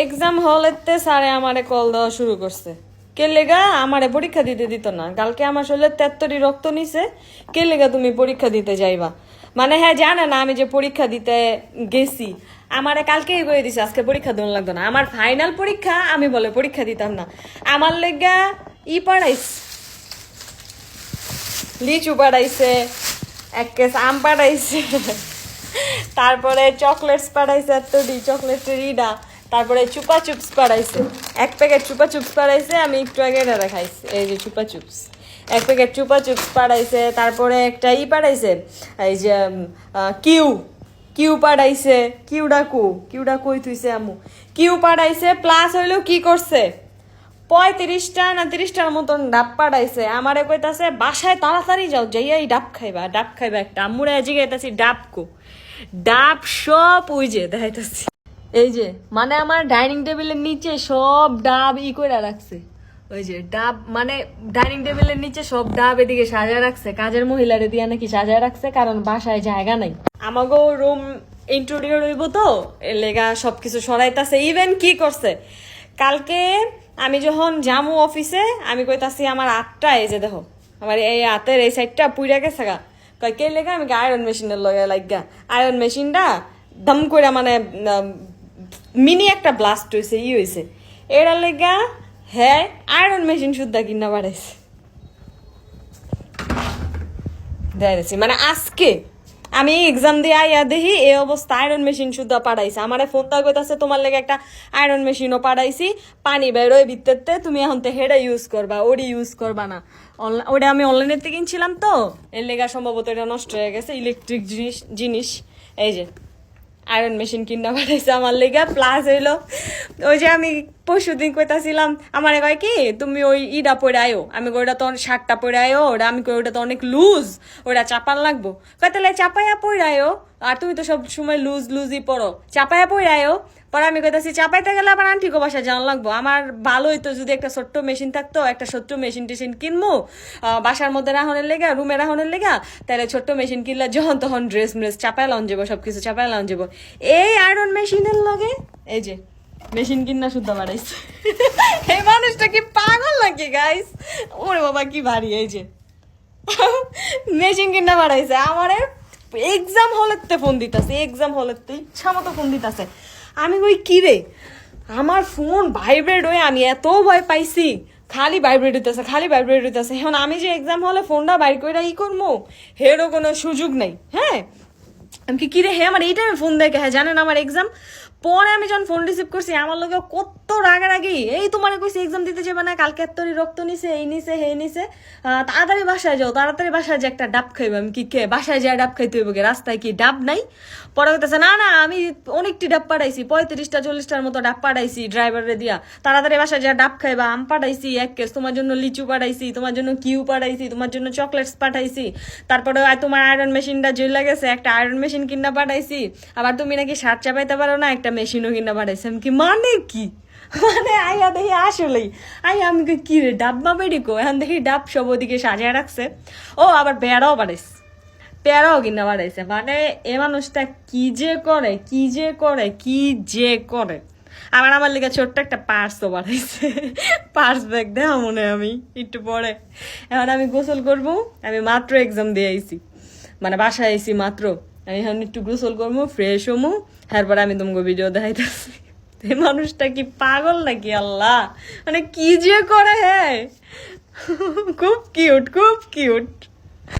Exam হলেতে স্যারে আমারে call দেওয়া শুরু করছে। কে লেগা আমারে পরীক্ষা দিতে দিত না, কালকে আমার শরীরে 73 রক্ত নিছে, কে লেগা তুমি পরীক্ষা দিতে যাইবা? মানে হ্যাঁ জানে না আমি যে পরীক্ষা দিতে গেছি, আমারে কালকেই বলে দিছে আজকে পরীক্ষা দেওয়া লাগতো না। আমার ফাইনাল পরীক্ষা, আমি বলে পরীক্ষা দিতাম না। আমার লেগা পড়াইছে, লিচু পাঠাইছে, এক কেস আম পাঠাইছে, তারপরে চকলেটস পাঠাইছে, এতটি চকলেটের ইডা, তারপরে চুপা চুপস পাঠাইছে, এক প্যাকেট চুপা চুপস পাঠাইছে। আমি একটু আগে এটা খাইছি, এই যে চুপা চুপস, এক প্যাকেট চুপা চুপস পাঠাইছে। তারপরে একটা পাঠাইছে, এই যে কিউ কিউ পাঠাইছে। কিউডা কই থুইছে আমু, কিউ পাঠাইছে। প্লাস হইলো কি করছে, 35টা না 30টার মতন ডাব পাঠাইছে। আমারে কইতাছে বাসায় তাড়াতাড়ি যাও, যাইয়া এই ডাব খাইবা একটা। আম্মুরে জিগাইতাছি ডাব কো, ডাব সব ওই যে দেখাইতাছি, এই যে মানে আমার ডাইনিং টেবিলের নিচে সব ডাব করে রাখছে। ওই যে ডাব মানে ডাইনিং টেবিলের নিচে সব ডাব এদিকে সাজায় রাখছে, কাজের মহিলারে দিয়া নাকি সাজায় রাখছে, কারণ বাসায় জায়গা নাই। আমাগো রুম ইন্টেরিয়র হইব তো, এর লেগা সবকিছু সরাইতাছে। ইভেন কি করছে, কালকে আমি যখন জামু অফিসে, আমি কইতাছি আমার আটটা, এই যে দেখো আমার এই হাতের এই সাইডটা পুইরা গেছে গা। কয় কে লেগা, আমি আয়রন মেশিনের লগে লাগা, আয়রন মেশিনটা দম করে মানে মিনি একটা ব্লাস্ট হয়েছে, হয়েছে এরা লেগা। হ্যাঁ আয়রন মেশিন শুদ্ধা কিনা বাড়াইছে, দেখছি মানে আজকে আমি এক্সাম দিয়ে আইয়া দেখি এই অবস্থা, আয়রন মেশিন শুদ্ধা পাঠাইছে। আমার ফোন দা কইতাছে তোমার লেগে একটা আয়রন মেশিনও পাঠাইছি, পানি বেরোয় ভিতরতে, তুমি এখন তো হেডা ইউজ করবা, ওডি ইউজ করবা না। ওটা আমি অনলাইনের থেকে কিনছিলাম তো, এর লেগা সম্ভবত এটা নষ্ট হয়ে গেছে। ইলেকট্রিক জিনিস এই যে আয়রন মেশিন কিনা পাঠাইছে আমার লেগা। প্লাস হইলো ওই যে আমি পরশুদিন কইতাছিলাম, আমার কয় কি তুমি ওই ইডা পরে আয়ো, আমি ওইটা তো শার্টটা পরে আয়ো, ওটা আমি ওইটা তো অনেক লুজ, ওটা চাপান লাগবো। কয় তাহলে চাপাইয়া পরে আয়ো, আর তুমি তো সব সময় লুজই পরো, চাপাইয়া পরে আয়ো। পরে আমি কইতাছি চাপাইতে গেলে আবার আন্টিকে বাসায় যাওয়া লাগবো। আমার ভালো হইতো যদি একটা ছোট্ট মেশিন থাকতো, একটা ছোট্ট মেশিন টেশিন কিনবো বাসার মধ্যে রাহনের লেগা, রুমে রাহনের লেগা, তাহলে ছোট্ট মেশিন কিনলে যখন তখন ড্রেস ম্রেস চাপায় লন যাবো, সবকিছু চাপায় লন যাবো। এই আয়রন মেশিনের লগে এই যে মেশিন কিনা শুদ্ধ বাড়াইছে। এই মানুষটা কি পাগল নাকি গাইস? ওরে বাবা কি ভারী, এই যে মেশিন কিনা বাড়াইছে। আমারে এক্সাম হলেতে ফোন দিতেছে, এক্সাম হলেতে ইচ্ছা মতো ফোন দিতেছে। আমি কই কি রে, আমার ফোন ভাইব্রেট হয়ে আমি এত ভয় পাইছি, খালি ভাইব্রেট হইতেছে। এখন আমি যে এক্সাম হলে ফোনটা বাইর করে করবো, হেরও কোনো সুযোগ নাই। হ্যাঁ আমি কি রে, হ্যাঁ আমার এই টাইমে ফোন দেখে, হ্যাঁ জানেন আমার এক্সাম। পরে আমি যখন ফোন রিসিভ করছি, আমার লোকে কত রাগারাগি, এই তোমার কইছি এক্সাম দিতে যাবে না, কালকে এতরি রক্ত নিছে, এই নিছে হে নিছে, তাড়াতাড়ি বাসায় যাও, তাড়াতাড়ি বাসায় যে একটা ডাব খাইবে। আমি কি কে বাসায় যায় ডাব খাইতে হইব, রাস্তায় কি ডাব নাই? পরে কইতেছে না না আমি অনেকটি ডাব পাঠাইছি, 35টা 40টার মতো ডাব পাঠাইছি ড্রাইভারে দিয়া, তাড়াতাড়ি বাসায় যা ডাব খাইবা। আম পাঠাইছি এক কেস, তোমার জন্য লিচু পাঠাইছি, তোমার জন্য কিউ পাঠাইছি, তোমার জন্য চকলেটস পাঠাইছি। তারপরে তোমার আয়রন মেশিনটা জ্বলা গেছে, একটা আয়রন মেশিন কিনা পাঠাইছি। আবার তুমি নাকি শার্ট চাপাইতে পারো না, একটা মেশিনও কিনা পাঠাইছি। আমি কি মানে কি, মানে আইয়া দেখি আসলেই আমি কি রে ডাব্বা বেরিকো, এখন দেখি ডাব সব ওদিকে সাজিয়ে রাখছে। ও আবার বেড়াও বাড়াইছে, পেয়ারাও কিনা বাড়াইছে। মানে এ মানুষটা কি যে করে। আবার আমার লেগে ছোট্ট একটা পার্সও বাড়াইছে, পার্স ব্যাগ দেওয়া মনে আমি একটু পরে। এখন আমি গোসল করবো, আমি মাত্র এক্সাম দিয়ে আইছি, মানে বাসায় আইছি মাত্র। আমি এখন একটু গোসল করবো, ফ্রেশ হমু, তারপরে আমি তোমাকে ভিডিও দেখাইতেছি। এই মানুষটা কি পাগল নাকি আল্লাহ, মানে কি যে করে। হ্যাঁ খুব কিউট।